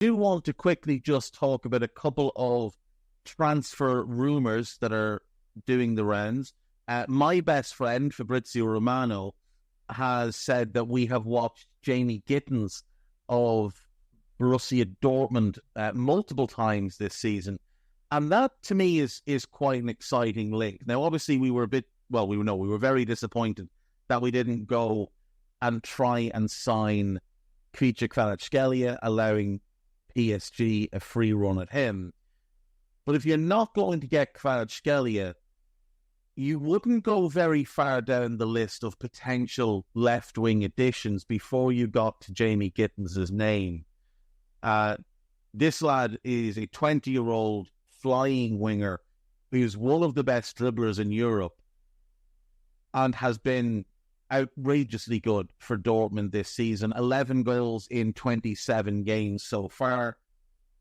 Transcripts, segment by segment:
do want to quickly just talk about a couple of transfer rumours that are doing the rounds. My best friend, Fabrizio Romano, has said that we have watched Jamie Gittens of Borussia Dortmund multiple times this season. And that, to me, is quite an exciting link. Now, obviously, we were very disappointed that we didn't go and try and sign Kvicha Kvaratskhelia, allowing PSG a free run at him. But if you're not going to get Kvaratskhelia, you wouldn't go very far down the list of potential left-wing additions before you got to Jamie Gittens' name. This lad is a 20-year-old flying winger who's one of the best dribblers in Europe and has been outrageously good for Dortmund this season. 11 goals in 27 games so far.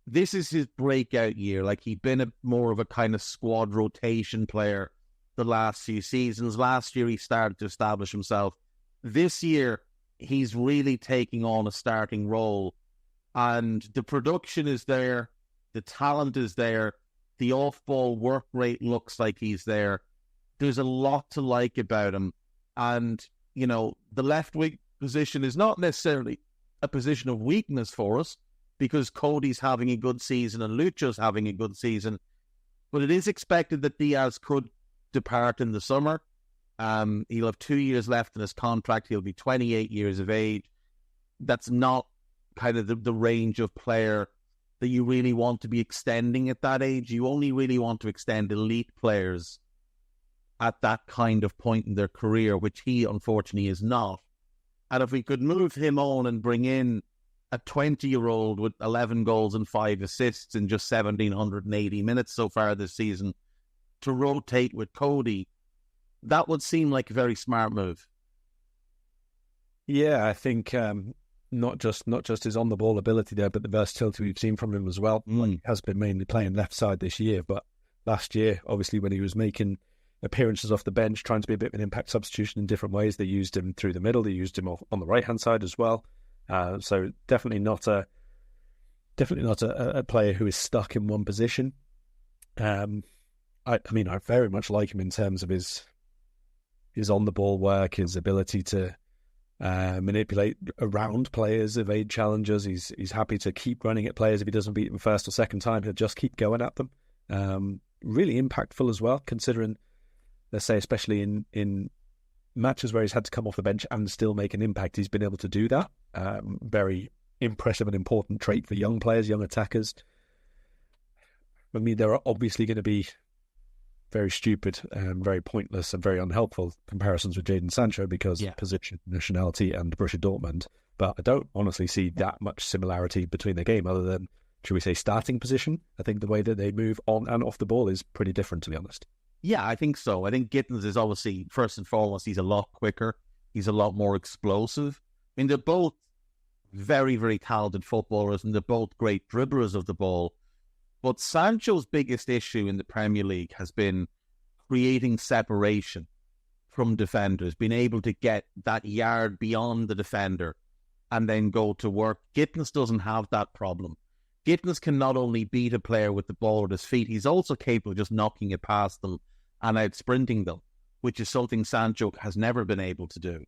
This is his breakout year. Like, he'd been more of a kind of squad rotation player the last few seasons. Last year, he started to establish himself. This year, he's really taking on a starting role. And the production is there. The talent is there. The off-ball work rate looks like he's there. There's a lot to like about him. And, you know, the left-wing position is not necessarily a position of weakness for us because Cody's having a good season and Lucho's having a good season. But it is expected that Diaz could depart in the summer. He'll have 2 years left in his contract. He'll be 28 years of age. That's not kind of the range of player that you really want to be extending at that age. You only really want to extend elite players at that kind of point in their career, which he unfortunately is not. And if we could move him on and bring in a 20-year-old with 11 goals and 5 assists in just 1,780 minutes so far this season to rotate with Cody, that would seem like a very smart move. Yeah, I think not just his on-the-ball ability there, but the versatility we've seen from him as well. He has been mainly playing left side this year, but last year, obviously, when he was making appearances off the bench, trying to be a bit of an impact substitution in different ways, they used him through the middle, they used him on the right-hand side as well. So definitely not a player who is stuck in one position. I mean, I very much like him in terms of his on-the-ball work, his ability to manipulate around players, evade challenges. He's happy to keep running at players. If he doesn't beat them first or second time, he'll just keep going at them. Really impactful as well, considering, let's say, especially in matches where he's had to come off the bench and still make an impact, he's been able to do that. Very impressive and important trait for young players, young attackers. I mean, there are obviously going to be very stupid and very pointless and very unhelpful comparisons with Jaden Sancho because position, nationality, and Borussia Dortmund. But I don't honestly see that much similarity between the game other than, should we say, starting position. I think the way that they move on and off the ball is pretty different, to be honest. Yeah, I think so. I think Gittens is obviously, first and foremost, he's a lot quicker. He's a lot more explosive. I mean, they're both very, very talented footballers and they're both great dribblers of the ball. But Sancho's biggest issue in the Premier League has been creating separation from defenders, being able to get that yard beyond the defender and then go to work. Gittens doesn't have that problem. Gittens can not only beat a player with the ball at his feet, he's also capable of just knocking it past them and out-sprinting them, which is something Sancho has never been able to do.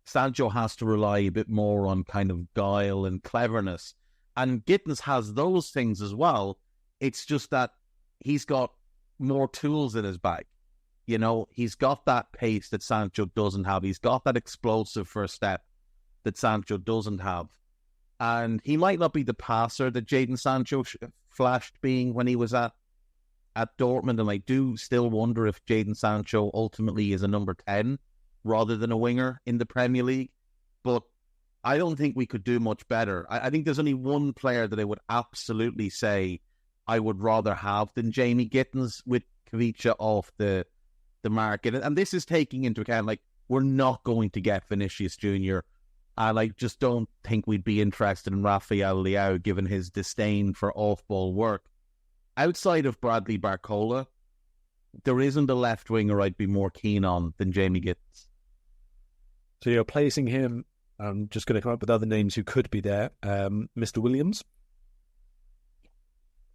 Sancho has to rely a bit more on kind of guile and cleverness. And Gittens has those things as well. It's just that he's got more tools in his bag. You know, he's got that pace that Sancho doesn't have. He's got that explosive first step that Sancho doesn't have. And he might not be the passer that Jaden Sancho flashed being when he was at Dortmund. And I do still wonder if Jaden Sancho ultimately is a number 10 rather than a winger in the Premier League. But I don't think we could do much better. I think there's only one player that I would absolutely say I would rather have than Jamie Gittens with Kvicha off the market. And this is taking into account, like, we're not going to get Vinicius Jr., and I just don't think we'd be interested in Rafael Leao given his disdain for off-ball work. Outside of Bradley Barcola, there isn't a left winger I'd be more keen on than Jamie Gittens. So you're placing him, I'm just going to come up with other names who could be there. Mr. Williams?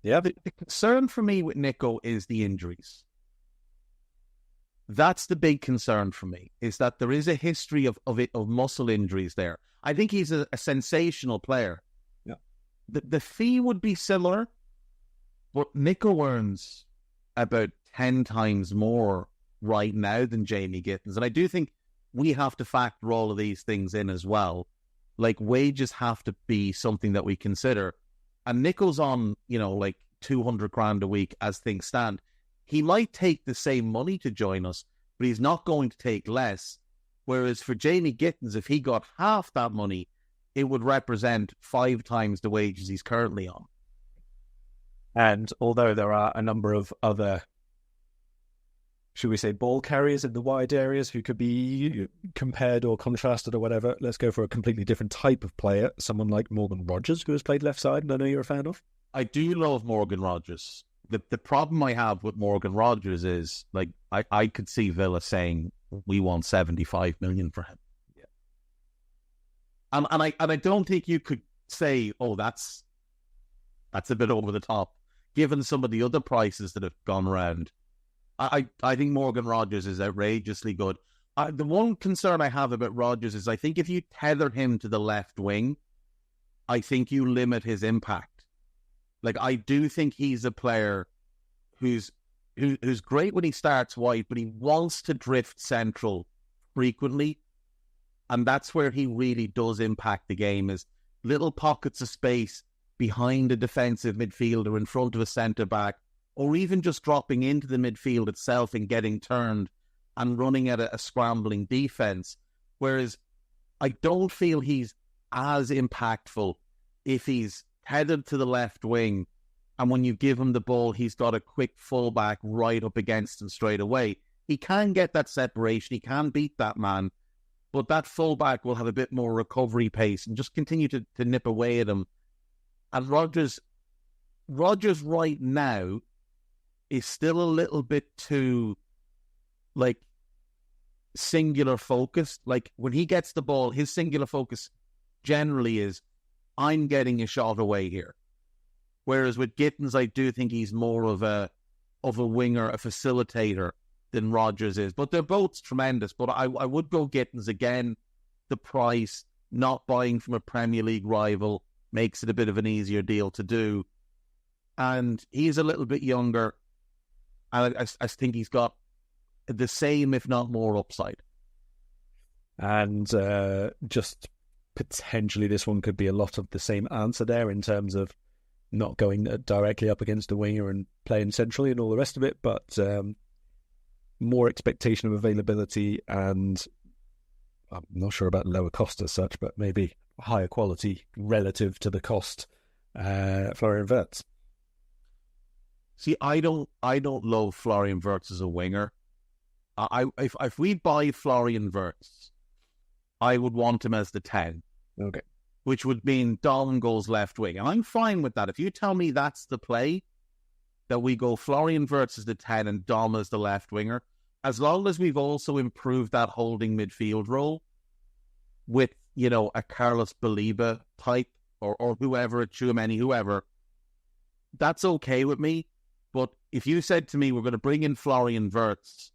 Yeah. The concern for me with Nico is the injuries. That's the big concern for me, is that there is a history of muscle injuries there. I think he's a sensational player. Yeah. The fee would be similar, but Nico earns about 10 times more right now than Jamie Gittens. And I do think we have to factor all of these things in as well. Like, wages have to be something that we consider. And Nico's on, like 200 grand a week as things stand. He might take the same money to join us, but he's not going to take less. Whereas for Jamie Gittens, if he got half that money, it would represent 5 times the wages he's currently on. And although there are a number of other, should we say, ball carriers in the wide areas who could be compared or contrasted or whatever, let's go for a completely different type of player. Someone like Morgan Rogers, who has played left side, and I know you're a fan of. I do love Morgan Rogers. The problem I have with Morgan Rogers is, like, I could see Villa saying we want 75 million for him. Yeah. And I don't think you could say, oh, that's a bit over the top, given some of the other prices that have gone around. I think Morgan Rogers is outrageously good. The one concern I have about Rogers is I think if you tether him to the left wing, I think you limit his impact. Like, I do think he's a player who's great when he starts wide, but he wants to drift central frequently. And that's where he really does impact the game, is little pockets of space behind a defensive midfielder, in front of a centre-back, or even just dropping into the midfield itself and getting turned and running at a scrambling defence. Whereas I don't feel he's as impactful if he's headed to the left wing, and when you give him the ball, he's got a quick fullback right up against him straight away. He can get that separation, he can beat that man, but that fullback will have a bit more recovery pace and just continue to nip away at him. And Rogers right now is still a little bit too, like, singular focused. Like, when he gets the ball, his singular focus generally is, I'm getting a shot away here. Whereas with Gittens, I do think he's more of a winger, a facilitator than Rogers is. But they're both tremendous. But I would go Gittens again. The price, not buying from a Premier League rival, makes it a bit of an easier deal to do. And he's a little bit younger. And I think he's got the same, if not more, upside. And just potentially this one could be a lot of the same answer there in terms of not going directly up against a winger and playing centrally and all the rest of it, but more expectation of availability, and I'm not sure about lower cost as such, but maybe higher quality relative to the cost. Florian Wirtz. See, I don't love Florian Wirtz as a winger. If we buy Florian Wirtz, I would want him as the 10. Okay. Which would mean Dom goes left wing. And I'm fine with that. If you tell me that's the play, that we go Florian Wirtz as the 10 and Dom as the left winger, as long as we've also improved that holding midfield role with, a Carlos Baliba type or whoever, a Tchouaméni, whoever, that's okay with me. But if you said to me, we're going to bring in Florian Wirtz,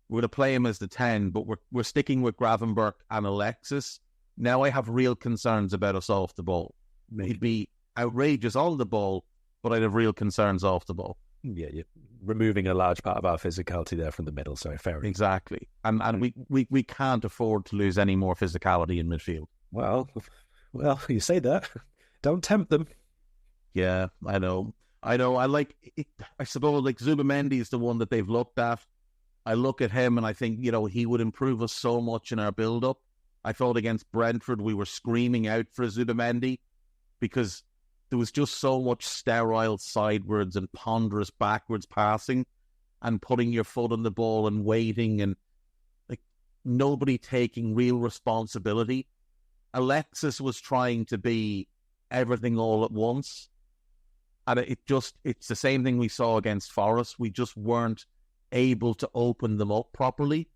we're going to play him as the 10, but we're sticking with Gravenberch and Alexis, now I have real concerns about us off the ball. He'd be outrageous on the ball, but I'd have real concerns off the ball. Yeah, you're removing a large part of our physicality there from the middle, so fair enough. Exactly. And we can't afford to lose any more physicality in midfield. Well, you say that. Don't tempt them. Yeah, I know. I suppose, like, Zubamendi is the one that they've looked at. I look at him and I think, he would improve us so much in our build-up. I thought against Brentford we were screaming out for Zubamendi because there was just so much sterile sidewards and ponderous backwards passing and putting your foot on the ball and waiting and, like, nobody taking real responsibility. Alexis was trying to be everything all at once. And it's the same thing we saw against Forest. We just weren't able to open them up properly.